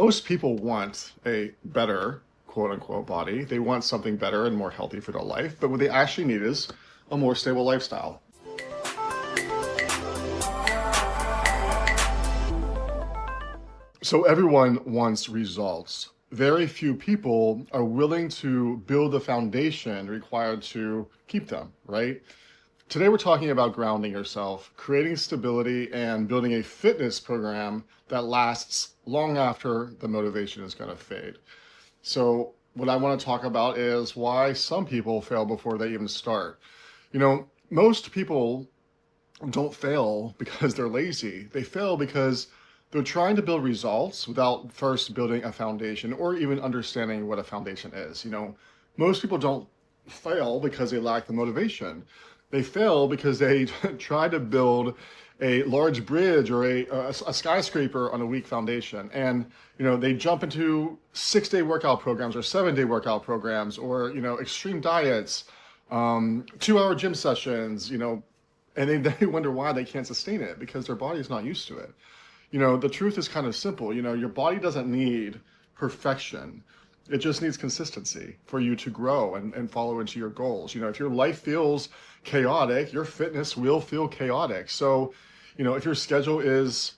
Most people want a better, quote unquote, body. They want something better and more healthy for their life. But what they actually need is a more stable lifestyle. So everyone wants results. Very few people are willing to build the foundation required to keep them, right? Today we're talking about grounding yourself, creating stability, and building a fitness program that lasts long after the motivation is going to fade. So what I want to talk about is why some people fail before they even start. Most people don't fail because they're lazy. They fail because they're trying to build results without first building a foundation or even understanding what a foundation is. Most people don't fail because they lack the motivation. They fail because they try to build a large bridge or a skyscraper on a weak foundation. And, they jump into 6-day workout programs or 7-day workout programs or, extreme diets, 2-hour gym sessions, and they wonder why they can't sustain it because their body is not used to it. The truth is kind of simple. Your body doesn't need perfection. It just needs consistency for you to grow and follow into your goals. If your life feels chaotic, your fitness will feel chaotic. So, if your schedule is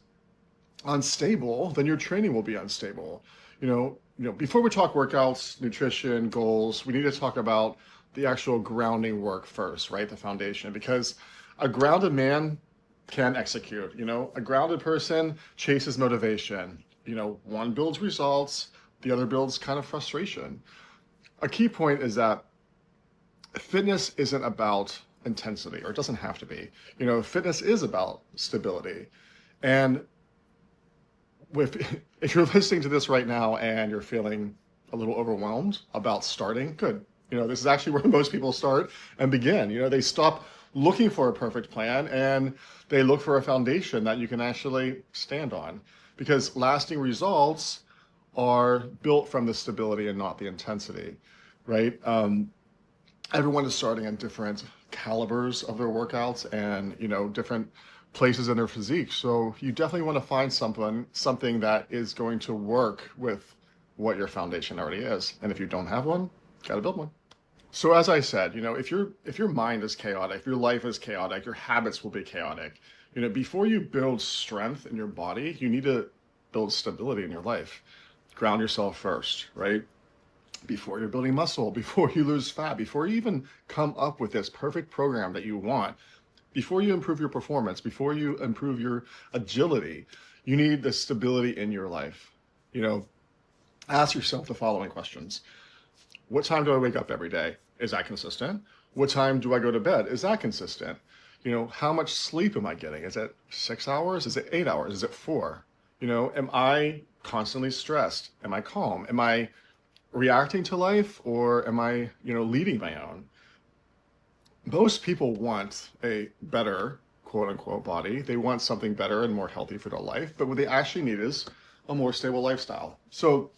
unstable, then your training will be unstable. Before we talk workouts, nutrition, goals, we need to talk about the actual grounding work first, right? The foundation, because a grounded man can execute. A grounded person chases motivation. One builds results, the other builds kind of frustration. A key point is that fitness isn't about intensity, or it doesn't have to be. Fitness is about stability. And if you're listening to this right now and you're feeling a little overwhelmed about starting, good. This is actually where most people start and begin. They stop looking for a perfect plan and they look for a foundation that you can actually stand on, because lasting results are built from the stability and not the intensity, right? Everyone is starting at different calibers of their workouts and, different places in their physique. So you definitely want to find something that is going to work with what your foundation already is. And if you don't have one, got to build one. So as I said, if your mind is chaotic, if your life is chaotic, your habits will be chaotic. Before you build strength in your body, you need to build stability in your life. Ground yourself first, right? Before you're building muscle, before you lose fat, before you even come up with this perfect program that you want, before you improve your performance, before you improve your agility, you need the stability in your life. Ask yourself the following questions. What time do I wake up every day? Is that consistent? What time do I go to bed? Is that consistent? How much sleep am I getting? Is it 6 hours? Is it 8 hours? Is it 4? Am I constantly stressed? Am I calm? Am I reacting to life, or am I, leading my own? Most people want a better, quote unquote, body. They want something better and more healthy for their life. But what they actually need is a more stable lifestyle. So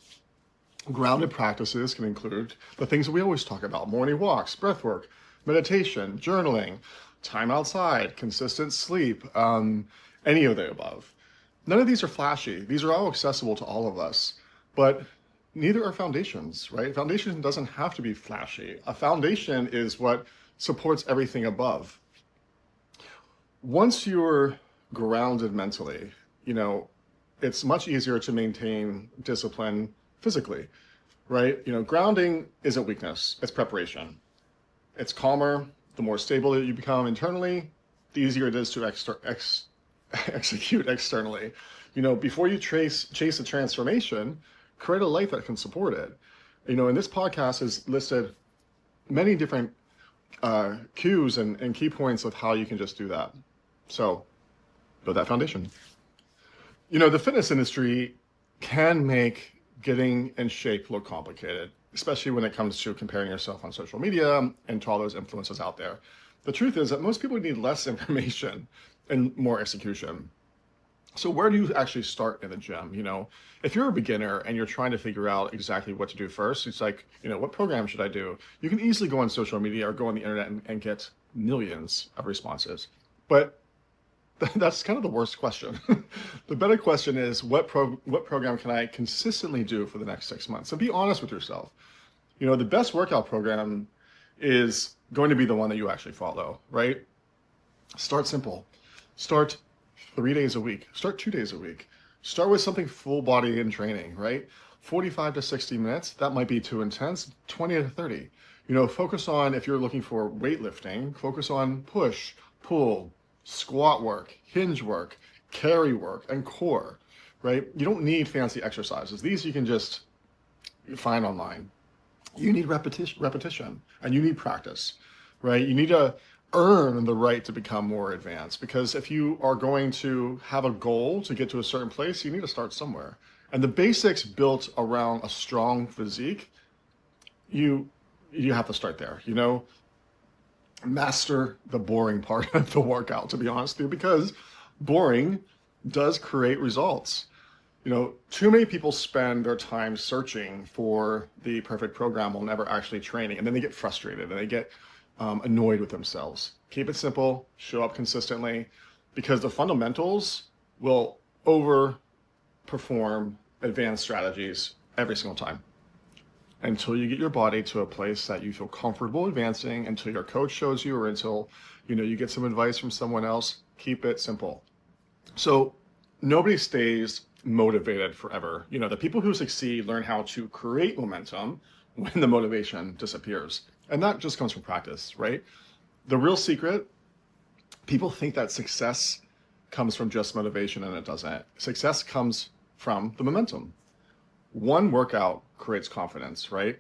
grounded practices can include the things that we always talk about: morning walks, breathwork, meditation, journaling, time outside, consistent sleep, any of the above. None of these are flashy. These are all accessible to all of us, but neither are foundations, right? Foundation doesn't have to be flashy. A foundation is what supports everything above. Once you're grounded mentally, it's much easier to maintain discipline physically, right? Grounding isn't weakness, it's preparation. It's calmer. The more stable that you become internally, the easier it is to execute externally. Before you chase the transformation, create a life that can support it. And this podcast has listed many different cues and key points of how you can just do that. So build that foundation. The fitness industry can make getting in shape look complicated, especially when it comes to comparing yourself on social media and to all those influences out there. The truth is that most people need less information and more execution. So where do you actually start in the gym? If you're a beginner and you're trying to figure out exactly what to do first, it's like, what program should I do? You can easily go on social media or go on the internet and get millions of responses. But That's kind of the worst question. The better question is what program can I consistently do for the next 6 months? So be honest with yourself. The best workout program is going to be the one that you actually follow, right? Start simple. Start 3 days a week. Start 2 days a week. Start with something full body in training, right? 45 to 60 minutes, that might be too intense. 20 to 30. Focus on, if you're looking for weightlifting, focus on push, pull, squat work, hinge work, carry work, and core, right? You don't need fancy exercises. These you can just find online. You need repetition, and you need practice, right? You need to earn the right to become more advanced, because if you are going to have a goal to get to a certain place, you need to start somewhere. And the basics built around a strong physique, you have to start there, master the boring part of the workout, to be honest with you, because boring does create results. Too many people spend their time searching for the perfect program while never actually training, and then they get frustrated and they get annoyed with themselves. Keep it simple, show up consistently, because the fundamentals will overperform advanced strategies every single time. Until you get your body to a place that you feel comfortable advancing, until your coach shows you, or until you get some advice from someone else, keep it simple. So nobody stays motivated forever. The people who succeed learn how to create momentum when the motivation disappears. And that just comes from practice, right? The real secret, people think that success comes from just motivation, and it doesn't. Success comes from the momentum. One workout creates confidence, right?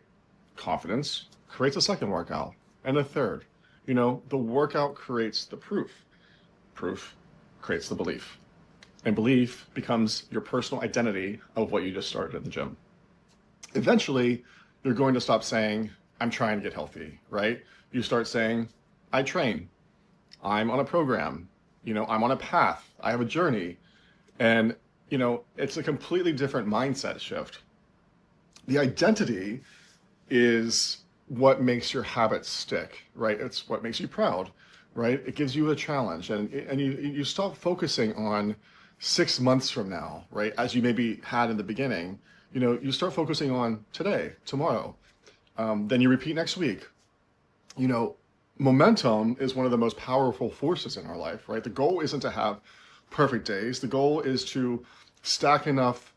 Confidence creates a second workout and a third. The workout creates the proof. Proof creates the belief. And belief becomes your personal identity of what you just started at the gym. Eventually, you're going to stop saying, I'm trying to get healthy, right? You start saying, I train. I'm on a program. I'm on a path. I have a journey. And, it's a completely different mindset shift. The identity is what makes your habits stick, right? It's what makes you proud, right? It gives you a challenge, and you stop focusing on 6 months from now, right? As you maybe had in the beginning, you start focusing on today, tomorrow. Then you repeat next week. Momentum is one of the most powerful forces in our life, right? The goal isn't to have perfect days. The goal is to stack enough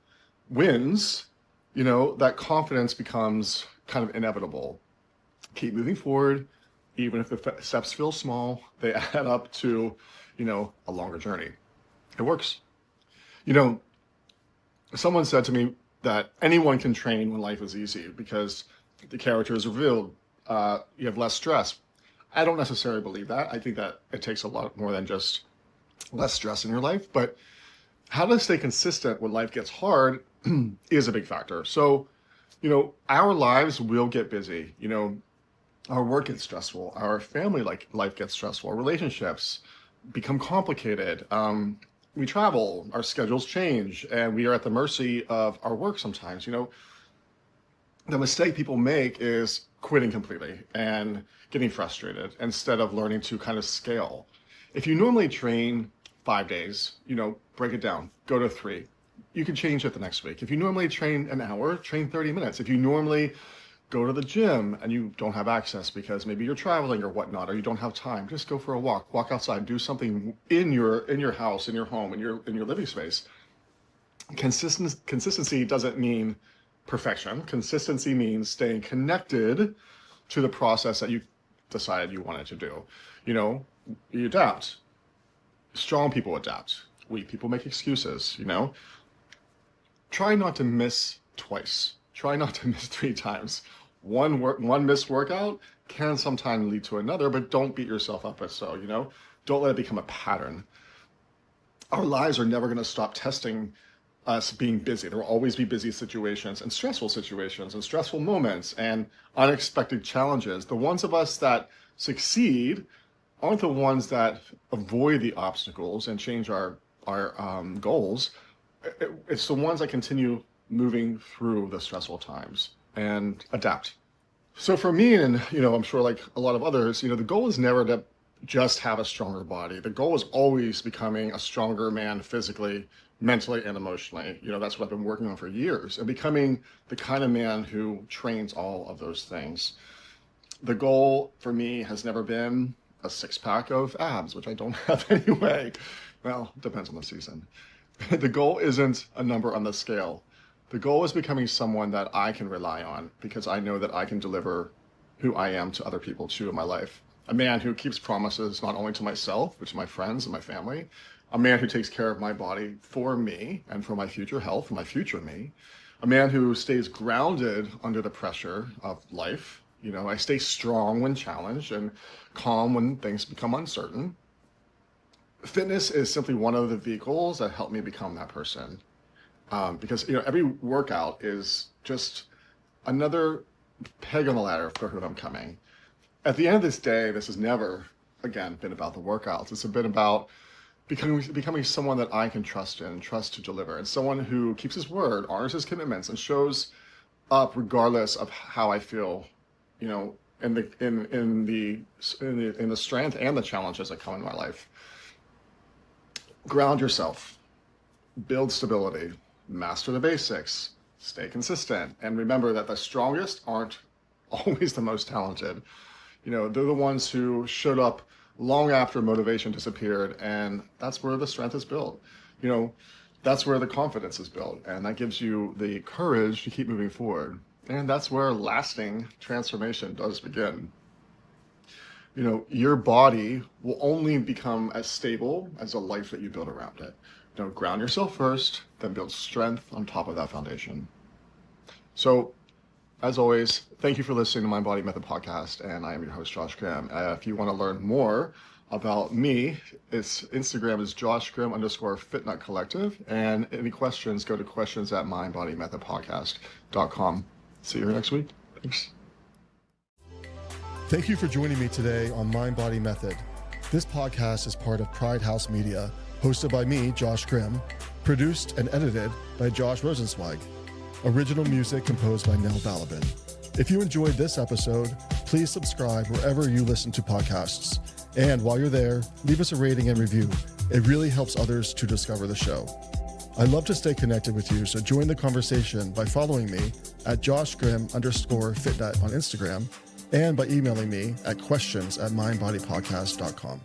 wins, that confidence becomes kind of inevitable. Keep moving forward, even if the steps feel small, they add up to, a longer journey. It works. Someone said to me that anyone can train when life is easy because the character is revealed. You have less stress. I don't necessarily believe that. I think that it takes a lot more than just less stress in your life, but how to stay consistent when life gets hard is a big factor. So, our lives will get busy. Our work gets stressful. Our family life gets stressful. Our relationships become complicated. We travel, our schedules change, and we are at the mercy of our work sometimes. The mistake people make is quitting completely and getting frustrated instead of learning to kind of scale. If you normally train 5 days, break it down, go to 3. You can change it the next week. If you normally train an hour, train 30 minutes. If you normally go to the gym and you don't have access because maybe you're traveling or whatnot, or you don't have time, just go for a walk outside, do something in your house, in your home, in your living space. Consistency doesn't mean perfection. Consistency means staying connected to the process that you decided you wanted to do. You adapt. Strong people adapt. Weak people make excuses, Try not to miss twice. Try not to miss 3 times. One missed workout can sometimes lead to another, but don't beat yourself up as so, Don't let it become a pattern. Our lives are never going to stop testing us being busy. There will always be busy situations and stressful moments and unexpected challenges. The ones of us that succeed aren't the ones that avoid the obstacles and change our goals. It's the ones that continue moving through the stressful times and adapt. So for me, and I'm sure like a lot of others, the goal is never to just have a stronger body. The goal is always becoming a stronger man physically, mentally, and emotionally. That's what I've been working on for years, and becoming the kind of man who trains all of those things. The goal for me has never been a six-pack of abs, which I don't have anyway. Well, depends on the season. The goal isn't a number on the scale. The goal is becoming someone that I can rely on, because I know that I can deliver who I am to other people too in my life. A man who keeps promises not only to myself, but to my friends and my family. A man who takes care of my body for me and for my future health, for my future me. A man who stays grounded under the pressure of life. I stay strong when challenged and calm when things become uncertain. Fitness is simply one of the vehicles that help me become that person. Because every workout is just another peg on the ladder for who I'm becoming. At the end of this day, this has never, again, been about the workouts. It's been about becoming someone that I can trust in, trust to deliver, and someone who keeps his word, honors his commitments, and shows up regardless of how I feel, in the strength and the challenges that come in my life. Ground yourself, build stability, master the basics, stay consistent, and remember that the strongest aren't always the most talented. They're the ones who showed up long after motivation disappeared, and that's where the strength is built. That's where the confidence is built, and that gives you the courage to keep moving forward. And that's where lasting transformation does begin. Your body will only become as stable as the life that you build around it. Ground yourself first, then build strength on top of that foundation. So, as always, thank you for listening to Mind Body Method Podcast, and I am your host, Josh Grimm. If you want to learn more about me, Instagram is joshgrimm_fitnut collective, and any questions, go to questions@mindbodymethodpodcast.com. See you next week. Thanks. Thank you for joining me today on Mind Body Method. This podcast is part of Pride House Media, hosted by me, Josh Grimm, produced and edited by Josh Rosenzweig. Original music composed by Nell Balabin. If you enjoyed this episode, please subscribe wherever you listen to podcasts. And while you're there, leave us a rating and review. It really helps others to discover the show. I'd love to stay connected with you, so join the conversation by following me at joshgrimm_fitnut on Instagram, and by emailing me at questions@mindbodypodcast.com.